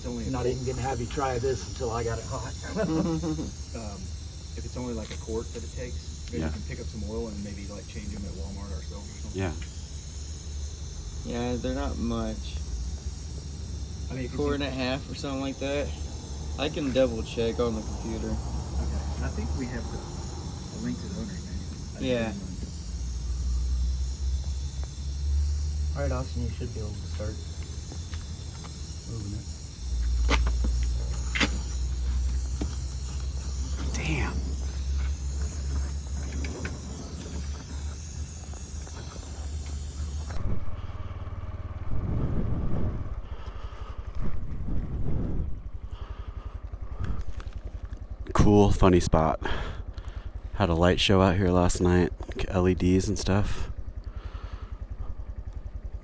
only I'm not even gonna have you try this until I got it hot. if it's only like a quart that it takes, maybe you can pick up some oil and maybe like change them at Walmart ourselves or something. Yeah. Yeah, they're not much. I mean, Quart and a half or something like that. I can double check on the computer. Okay, I think we have the link to the owner's manual. Yeah. All right, Austin, you should be able to start moving it. Damn. Cool, funny spot. Had a light show out here last night, like LEDs and stuff.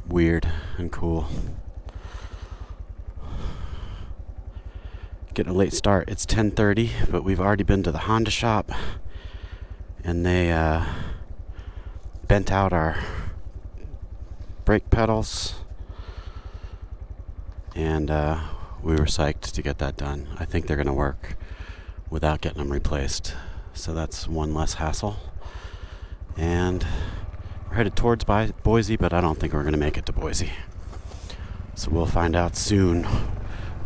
Weird and cool. Getting a late start. It's 10:30, but we've already been to the Honda shop, and they bent out our brake pedals, and we were psyched to get that done. I think they're gonna work without getting them replaced, so that's one less hassle. And we're headed towards Boise, but I don't think we're gonna make it to Boise, so we'll find out soon,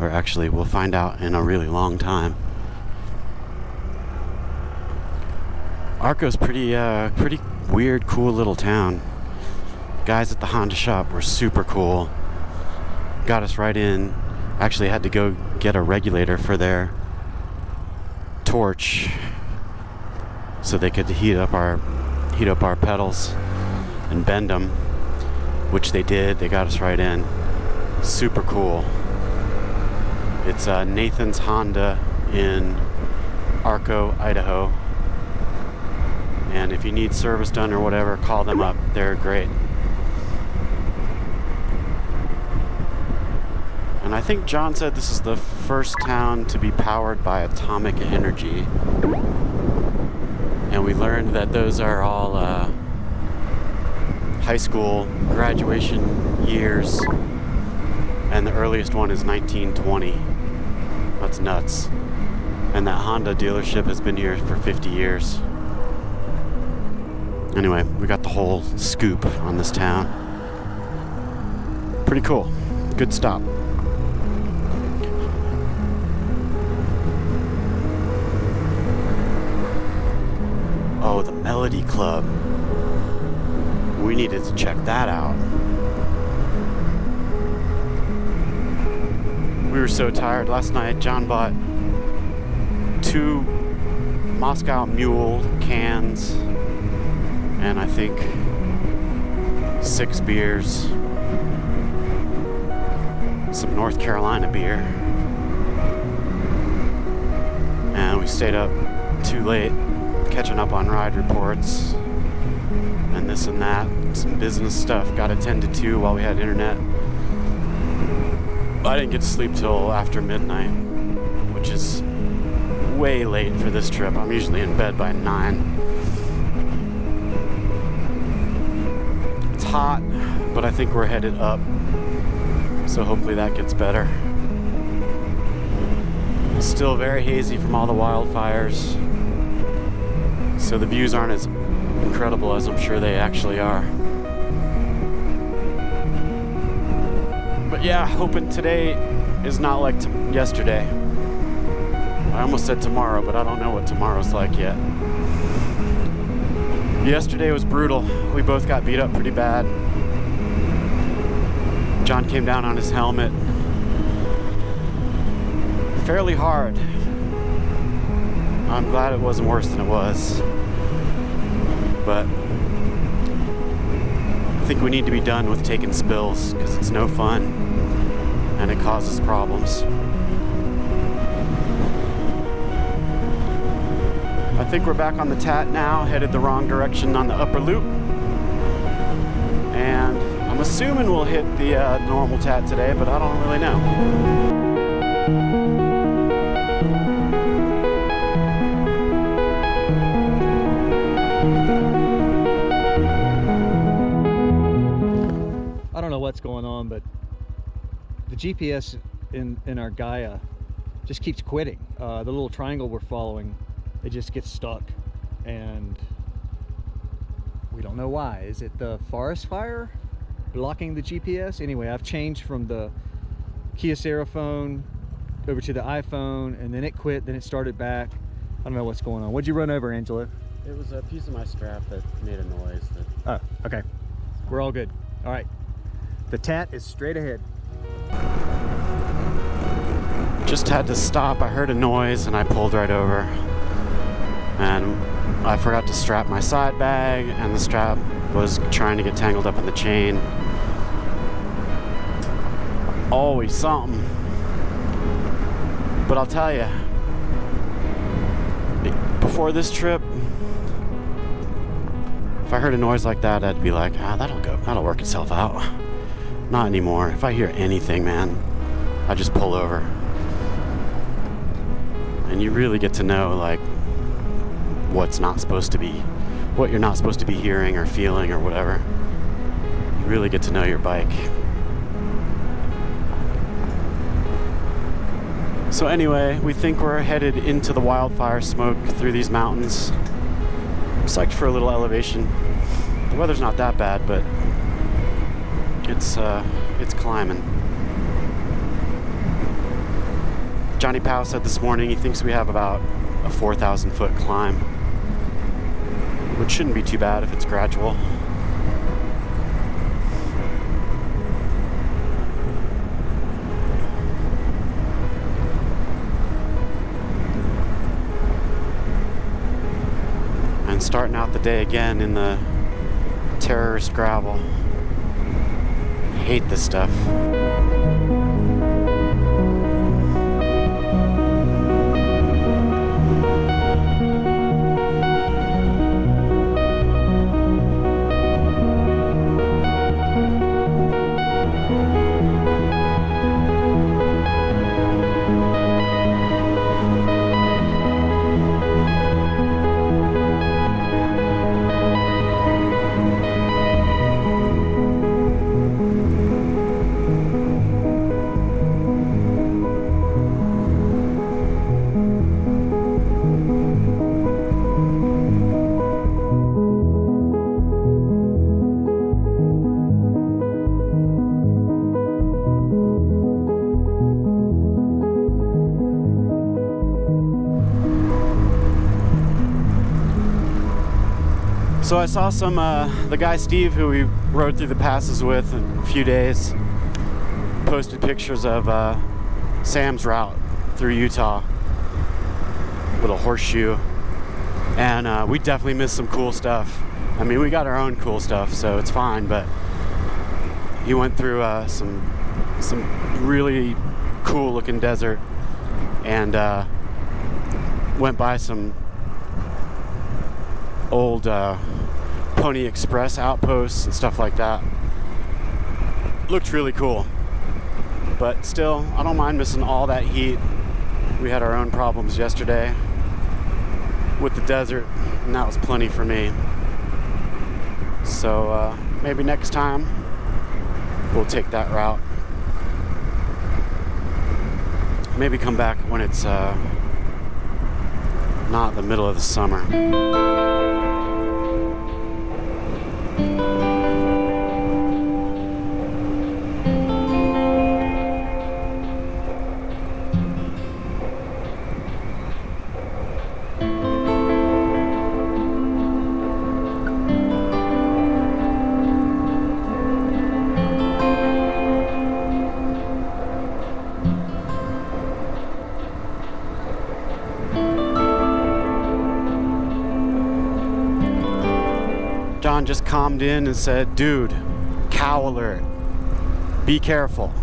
or actually we'll find out in a really long time. Arco's pretty weird, cool little town. Guys at the Honda shop were super cool, got us right in. Actually had to go get a regulator for their torch so they could heat up our pedals and bend them, which they did. They got us right in. Super cool. It's Nathan's Honda in Arco, Idaho, and if you need service done or whatever, call them up. They're great. And I think John said this is the first town to be powered by atomic energy. And we learned that those are all high school graduation years. And the earliest one is 1920. That's nuts. And that Honda dealership has been here for 50 years. Anyway, we got the whole scoop on this town. Pretty cool. Good stop. Oh, the Melody Club. We needed to check that out. We were so tired last night. John bought 2 Moscow Mule cans and I think 6 beers, some North Carolina beer, and we stayed up too late catching up on ride reports and this and that. Some business stuff got attended to while we had internet. I didn't get to sleep till after midnight, which is way late for this trip. I'm usually in bed by 9. It's hot, but I think we're headed up, so hopefully that gets better. Still very hazy from all the wildfires, so the views aren't as incredible as I'm sure they actually are. But yeah, hoping today is not like yesterday. I almost said tomorrow, but I don't know what tomorrow's like yet. Yesterday was brutal. We both got beat up pretty bad. John came down on his helmet fairly hard. I'm glad it wasn't worse than it was. But I think we need to be done with taking spills because it's no fun and it causes problems. I think we're back on the TAT now, headed the wrong direction on the upper loop. And I'm assuming we'll hit the normal TAT today, but I don't really know. I don't know what's going on, but the GPS in our Gaia just keeps quitting. The little triangle we're following, it just gets stuck, and we don't know why. Is it the forest fire blocking the GPS? Anyway, I've changed from the Kyocera phone over to the iPhone, and then it quit, then it started back. I don't know what's going on. What'd you run over, Angela? It was a piece of my strap that made a noise. Oh, okay. We're all good. All right. The TAT is straight ahead. Just had to stop. I heard a noise and I pulled right over. And I forgot to strap my side bag, and the strap was trying to get tangled up in the chain. Always something. But I'll tell you, before this trip, if I heard a noise like that, I'd be like, that'll work itself out. Not anymore. If I hear anything, man, I just pull over. And you really get to know, like, what's not supposed to be, what you're not supposed to be hearing or feeling or whatever. You really get to know your bike. So anyway, we think we're headed into the wildfire smoke through these mountains. I'm psyched for a little elevation. The weather's not that bad, but it's climbing. Johnny Powell said this morning he thinks we have about a 4,000 foot climb, which shouldn't be too bad if it's gradual. And starting out the day again in the terrorist gravel. Hate this stuff. So I saw the guy Steve, who we rode through the passes with in a few days, posted pictures of Sam's route through Utah, little horseshoe, and we definitely missed some cool stuff. I mean, we got our own cool stuff, so it's fine, but he went through some really cool looking desert, and went by some old Pony Express outposts and stuff like that. Looked really cool, but still, I don't mind missing all that heat. We had our own problems yesterday with the desert, and that was plenty for me. So maybe next time we'll take that route. Maybe come back when it's not the middle of the summer. John just calmed in and said, dude, cow alert, be careful.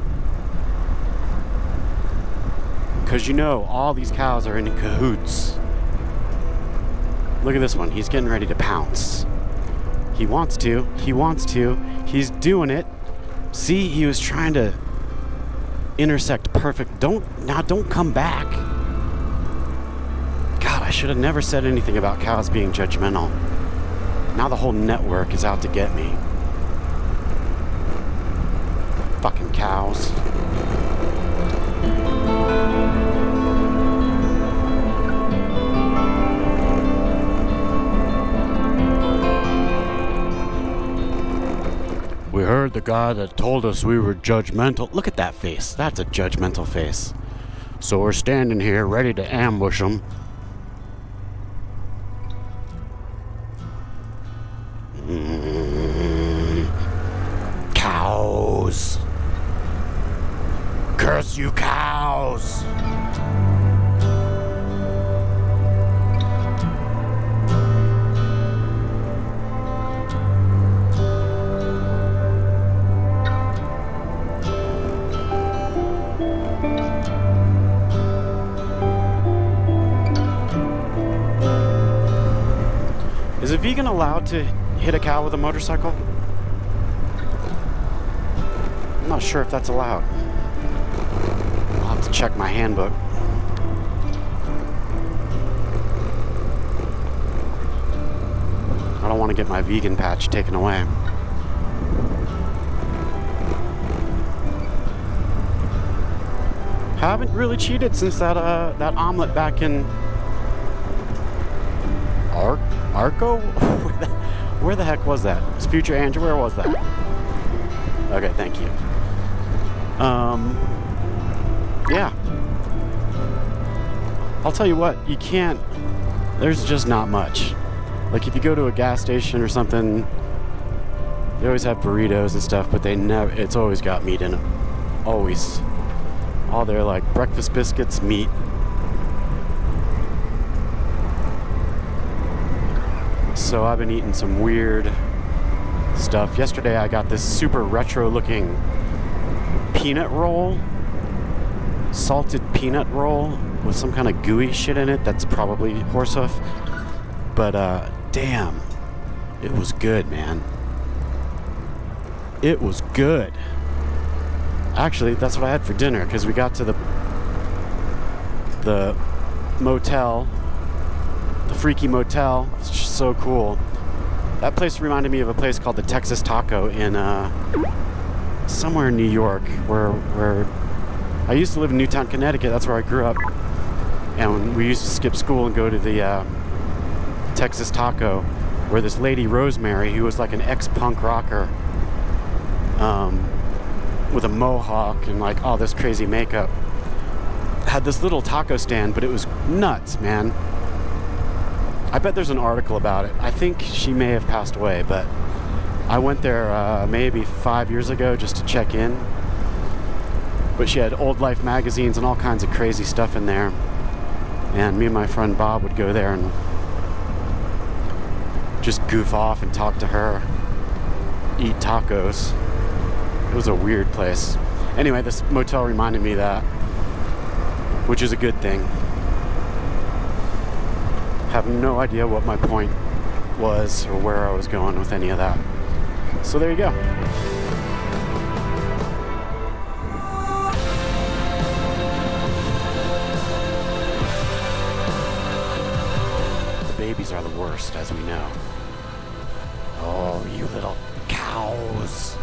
Because you know, all these cows are in cahoots. Look at this one, he's getting ready to pounce. He wants to, he's doing it. See, he was trying to intersect perfect. Don't come back. God, I should have never said anything about cows being judgmental. Now the whole network is out to get me. Fucking cows. We heard the guy that told us we were judgmental. Look at that face. That's a judgmental face. So we're standing here ready to ambush them. Cows. Curse you, cows. Is a vegan allowed to hit a cow with a motorcycle? I'm not sure if that's allowed. I'll have to check my handbook. I don't want to get my vegan patch taken away. Haven't really cheated since that omelet back in Arco? Where the heck was that? It's Future Andrew, where was that? Okay, thank you. Yeah. I'll tell you what, you can't, there's just not much. Like if you go to a gas station or something, they always have burritos and stuff, but they never, it's always got meat in it. Always. All their like breakfast biscuits, meat. So I've been eating some weird stuff. Yesterday I got this super retro looking peanut roll, salted peanut roll with some kind of gooey shit in it that's probably horse hoof. But damn, it was good, man. It was good. Actually, that's what I had for dinner because we got to the motel, the freaky motel. It's just so cool. That place reminded me of a place called the Texas Taco in somewhere in New York, where I used to live in Newtown, Connecticut. That's where I grew up, and we used to skip school and go to the Texas Taco, where this lady Rosemary, who was like an ex-punk rocker, with a mohawk and like all this crazy makeup, had this little taco stand, but it was nuts, man. I bet there's an article about it. I think she may have passed away, but I went there maybe 5 years ago just to check in. But she had Old Life magazines and all kinds of crazy stuff in there. And me and my friend Bob would go there and just goof off and talk to her, eat tacos. It was a weird place. Anyway, this motel reminded me of that, which is a good thing. Have no idea what my point was or where I was going with any of that. So there you go. The babies are the worst, as we know. Oh, you little cows.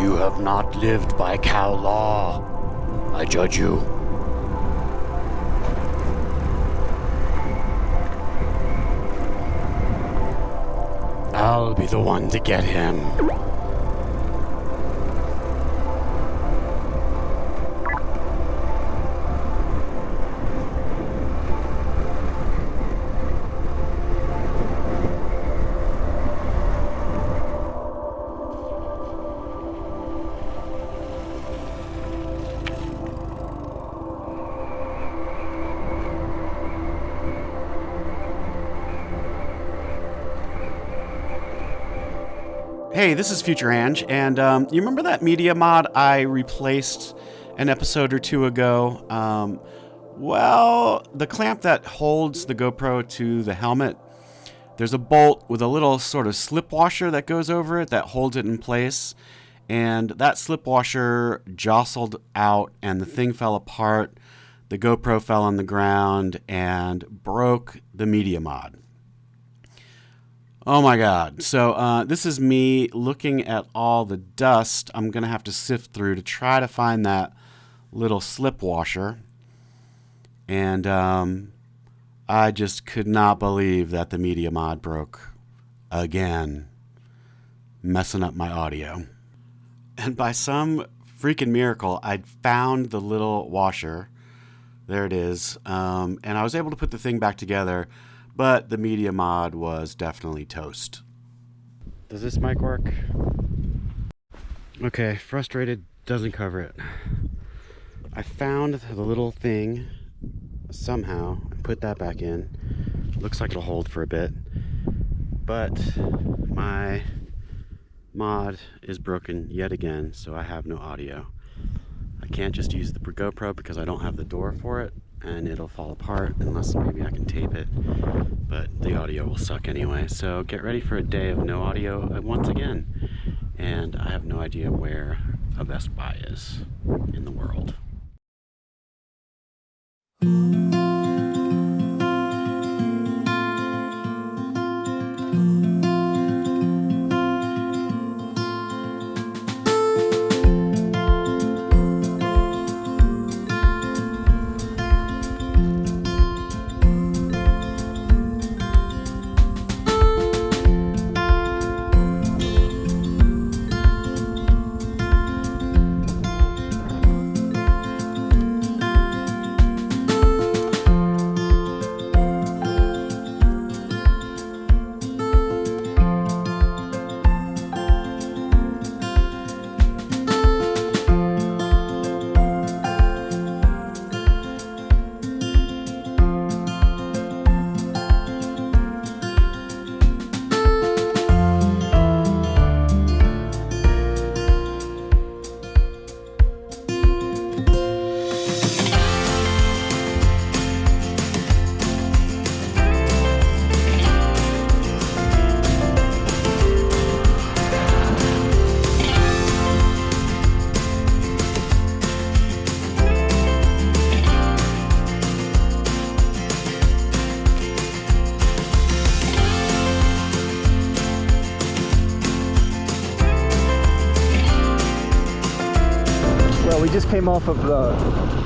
You have not lived by cow law. I judge you. I'll be the one to get him. Hey, this is Future Ange, and you remember that media mod I replaced an episode or two ago? Well, the clamp that holds the GoPro to the helmet, there's a bolt with a little sort of slip washer that goes over it that holds it in place, and that slip washer jostled out and the thing fell apart. The GoPro fell on the ground and broke the media mod. Oh my God. So this is me looking at all the dust I'm going to have to sift through to try to find that little slip washer. And I just could not believe that the media mod broke again, messing up my audio. And by some freaking miracle, I'd found the little washer. There it is. And I was able to put the thing back together. But the media mod was definitely toast. Does this mic work? Okay, frustrated doesn't cover it. I found the little thing somehow, put that back in. Looks like it'll hold for a bit. But my mod is broken yet again, so I have no audio. I can't just use the GoPro because I don't have the door for it, and it'll fall apart unless maybe I can tape it, but the audio will suck anyway. So get ready for a day of no audio once again, and I have no idea where a Best Buy is in the world. We just came off of the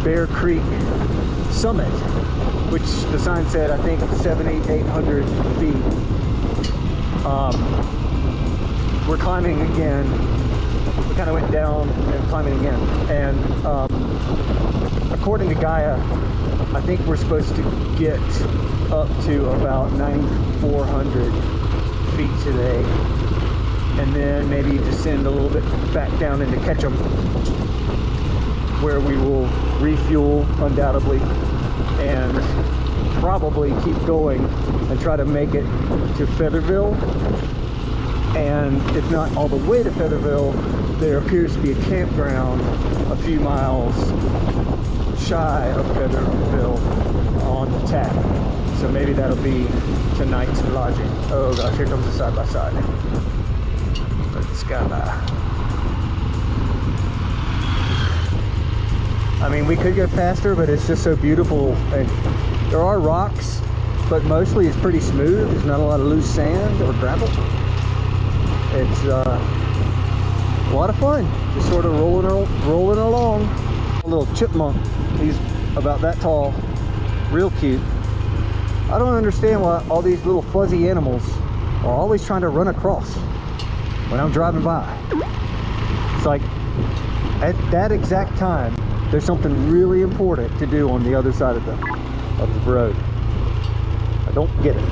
Bear Creek summit, which the sign said, I think, 800 feet. We're climbing again. We kind of went down and climbing again. And according to Gaia, I think we're supposed to get up to about 9,400 feet today. And then maybe descend a little bit back down into Ketchum, where we will refuel undoubtedly and probably keep going and try to make it to Featherville. And if not all the way to Featherville, there appears to be a campground a few miles shy of Featherville on the TAT. So maybe that'll be tonight's lodging. Oh gosh, here comes the side-by-side. Let's go. I mean, we could go faster, but it's just so beautiful. And there are rocks, but mostly it's pretty smooth. There's not a lot of loose sand or gravel. It's a lot of fun, just sort of rolling along. A little chipmunk, he's about that tall, real cute. I don't understand why all these little fuzzy animals are always trying to run across when I'm driving by. It's like, at that exact time, there's something really important to do on the other side of the road. I don't get it.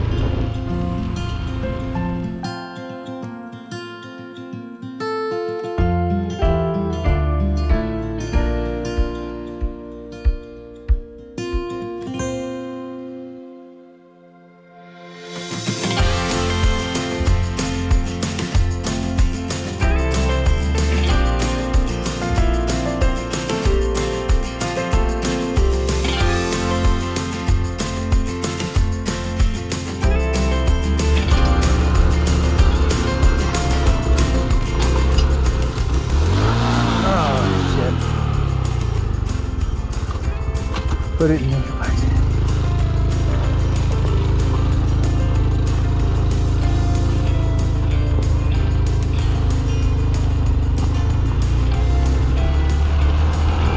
put it in neutralize.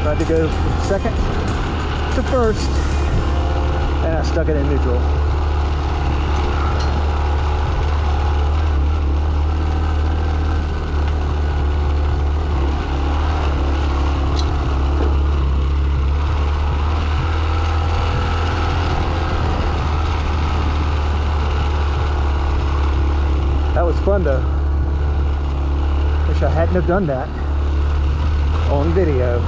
Tried to go from second to first, and I stuck it in neutral. That was fun though. Wish I hadn't have done that on video.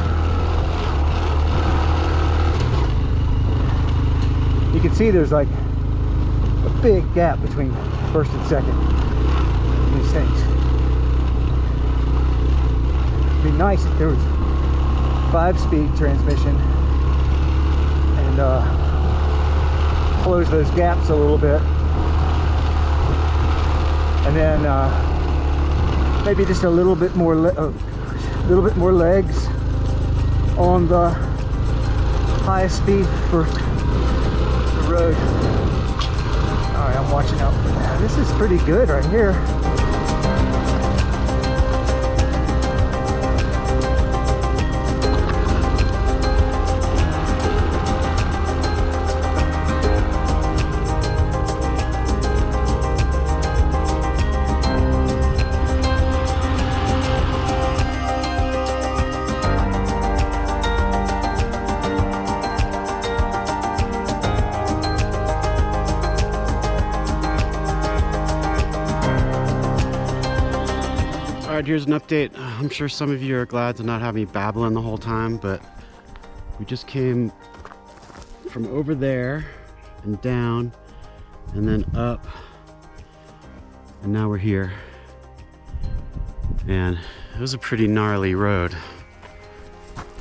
You can see there's like a big gap between first and second in these things. It'd be nice if there was 5-speed transmission and close those gaps a little bit. And then maybe just a little bit more legs on the highest speed for the road. All right, I'm watching out for that. This is pretty good right here. Alright, here's an update. I'm sure some of you are glad to not have me babbling the whole time, but we just came from over there and down and then up, and now we're here. And it was a pretty gnarly road.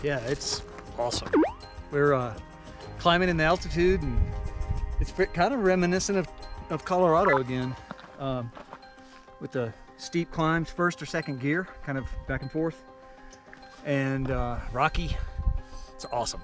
Yeah, it's awesome. We're climbing in the altitude, and it's kind of reminiscent of Colorado again, with the steep climbs, first or second gear, kind of back and forth, and rocky. It's awesome.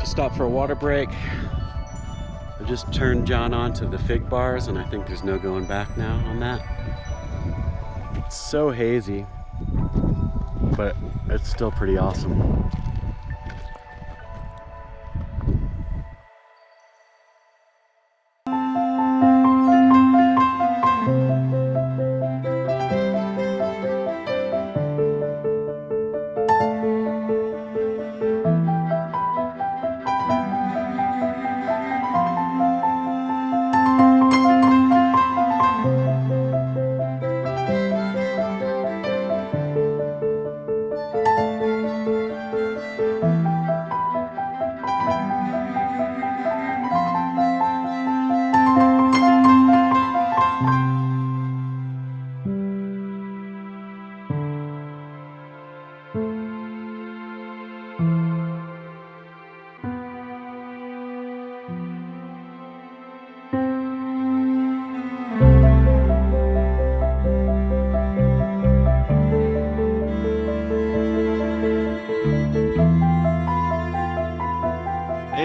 Stop for a water break. I just turned John on to the fig bars, and I think there's no going back now on that. It's so hazy, but it's still pretty awesome.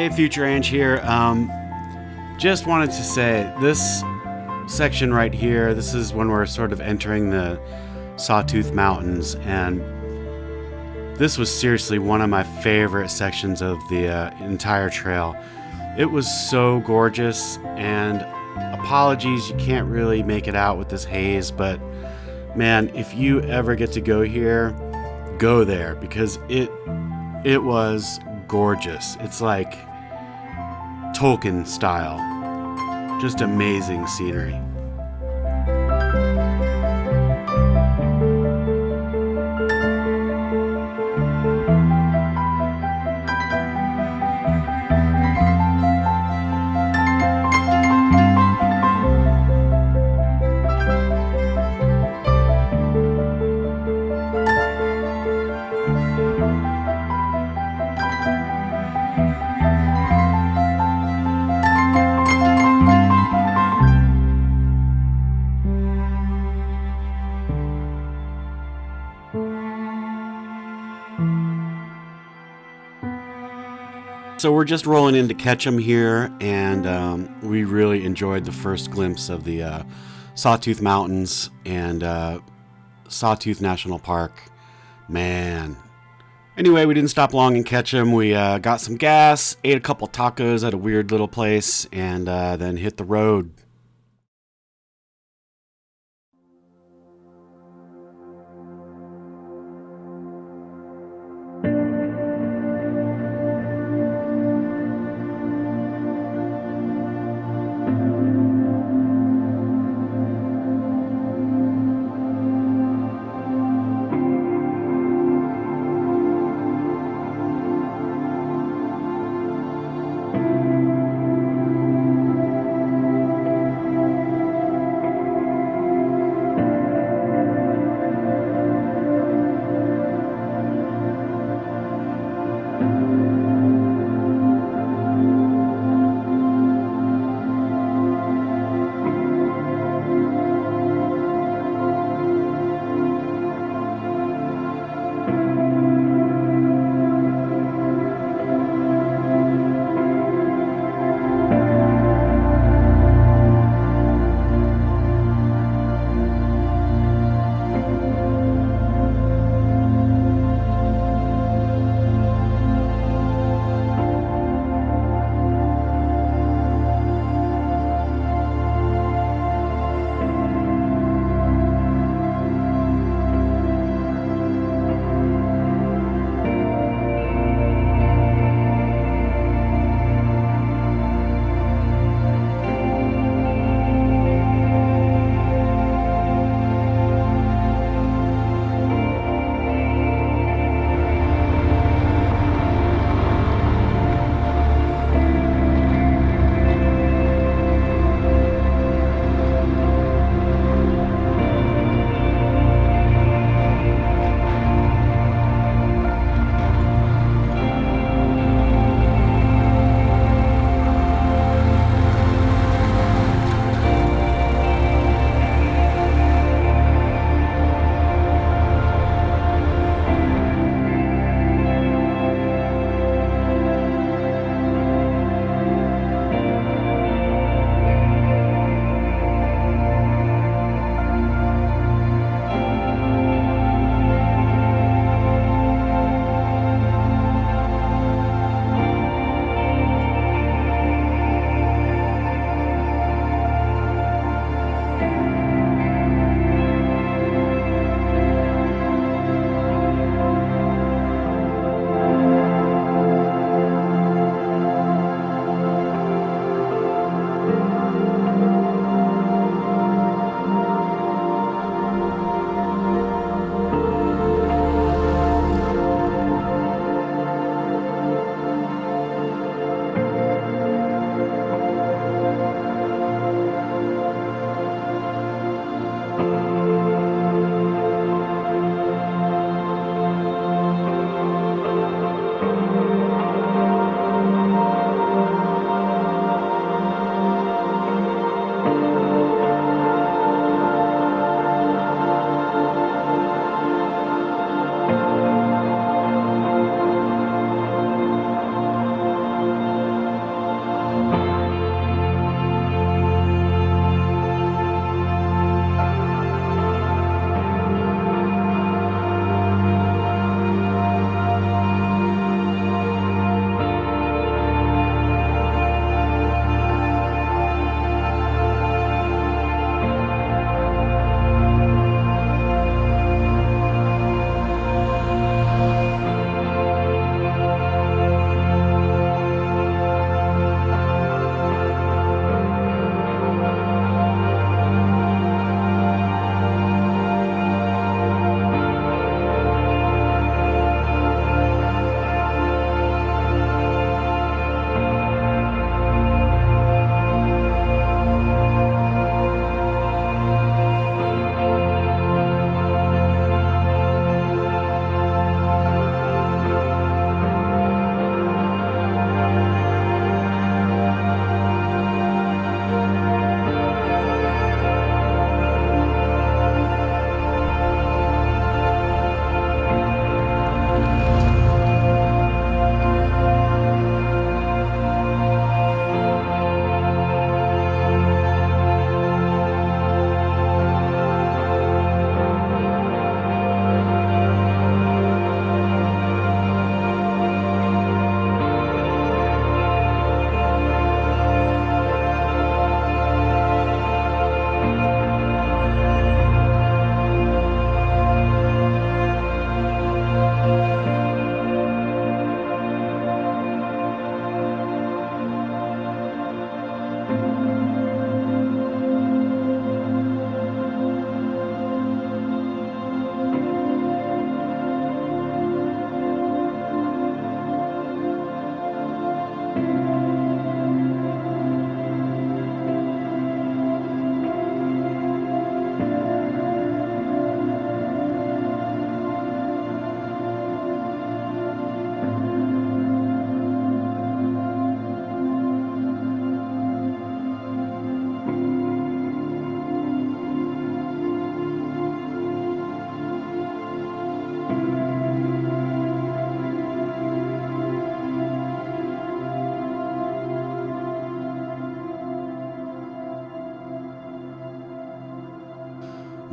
Hey, Future Ange here. Just wanted to say this section right here, this is when we're sort of entering the Sawtooth Mountains, and this was seriously one of my favorite sections of the entire trail. It was so gorgeous, and apologies, you can't really make it out with this haze, but man, if you ever get to go here, go there, because it was gorgeous. It's like Tolkien style. Just amazing scenery. So we're just rolling into Ketchum here, and we really enjoyed the first glimpse of the Sawtooth Mountains and Sawtooth National Park. Man. Anyway, we didn't stop long in Ketchum. We got some gas, ate a couple tacos at a weird little place, and then hit the road.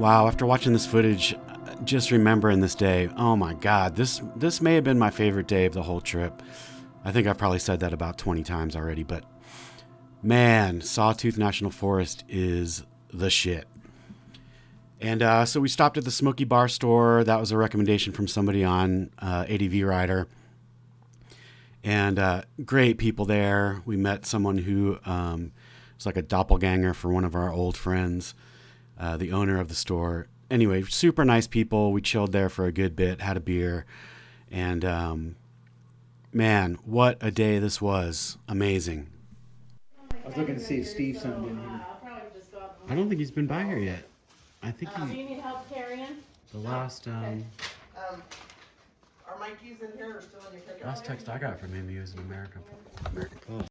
wow, after watching this footage, just remembering this day, oh my God, this may have been my favorite day of the whole trip. I think I've probably said that about 20 times already, but man, Sawtooth National Forest is the shit. And so we stopped at the Smoky Bar Store. That was a recommendation from somebody on ADV Rider. And great people there. We met someone who was like a doppelganger for one of our old friends, the owner of the store. Anyway, super nice people. We chilled there for a good bit, had a beer. And man, what a day this was. Amazing. I was looking to see if Steve signed in here. I don't think he's been by here yet. I think Do you need help carrying? the last Okay. Are my keys in here or still in your pickup? last text I got from him, he was an American Post.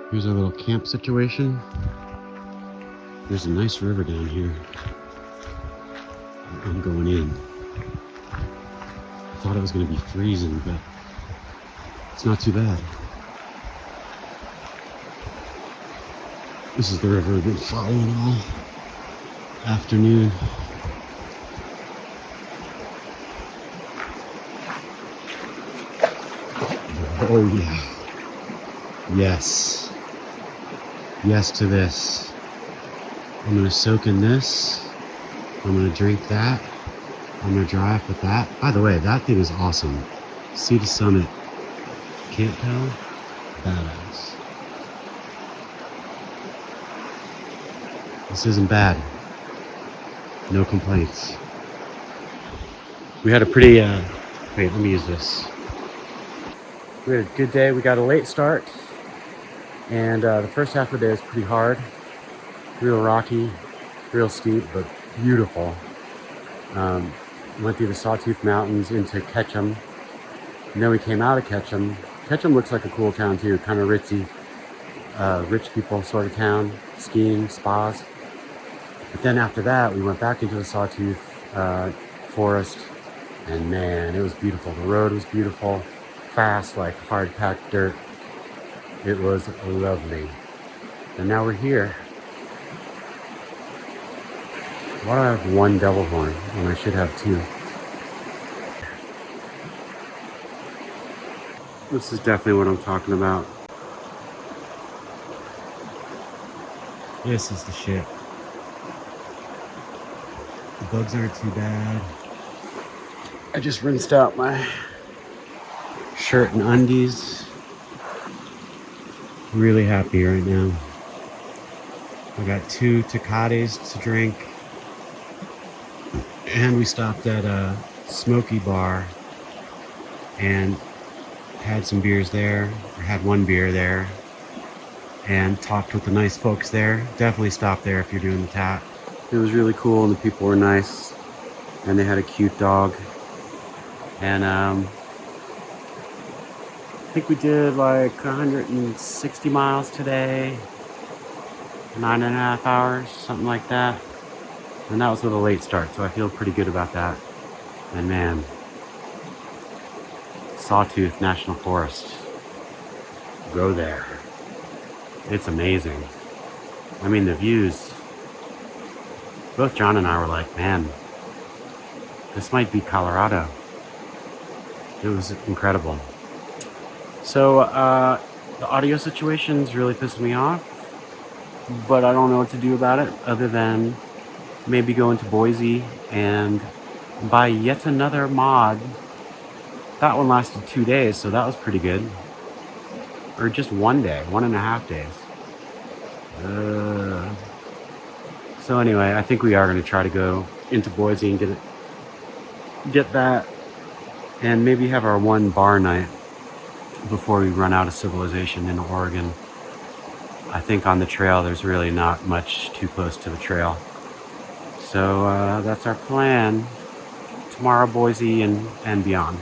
Here's our little camp situation. There's a nice river down here. I'm going in. I thought it was going to be freezing, but it's not too bad. This is the river we've been following all afternoon. Oh yeah. Yes. Yes to this. I'm gonna soak in this. I'm gonna drink that. I'm gonna dry off with that. By the way, that thing is awesome. Sea to summit. Can't tell? Badass. This isn't bad. No complaints. We had a pretty, wait, let me use this. We had a good day. We got a late start. And the first half of the day was pretty hard. Real rocky, real steep, but beautiful. Went through the Sawtooth Mountains into Ketchum, and then we came out of Ketchum. Ketchum looks like a cool town too, kind of ritzy, rich people sort of town, skiing, spas. But then after that, we went back into the Sawtooth forest, and man, it was beautiful. The road was beautiful, fast, like hard-packed dirt. It was lovely. And now we're here. Why do I have one devil horn when I should have two? This is definitely what I'm talking about. This is the shit. The bugs aren't too bad. I just rinsed out my shirt and undies. Really happy right now. I got 2 tecates to drink. And we stopped at a Smoky Bar and had some beers there, or had one beer there, and talked with the nice folks there. Definitely stop there if you're doing the TAT. It was really cool, and the people were nice, and they had a cute dog. And I think we did like 160 miles today, 9.5 hours, something like that. And that was with a late start, so I feel pretty good about that. And man, Sawtooth National Forest. Go there. It's amazing. I mean, the views. Both John and I were like, man, this might be Colorado. It was incredible. So, the audio situation's really pissing me off, but I don't know what to do about it other than maybe go into Boise and buy yet another mod. That one lasted 2 days, so that was pretty good. Or just 1 day, 1.5 days. So anyway, I think we are going to try to go into Boise and get that, and maybe have our one bar night before we run out of civilization in Oregon. I think on the trail, there's really not much too close to the trail. So that's our plan. Tomorrow, Boise and beyond.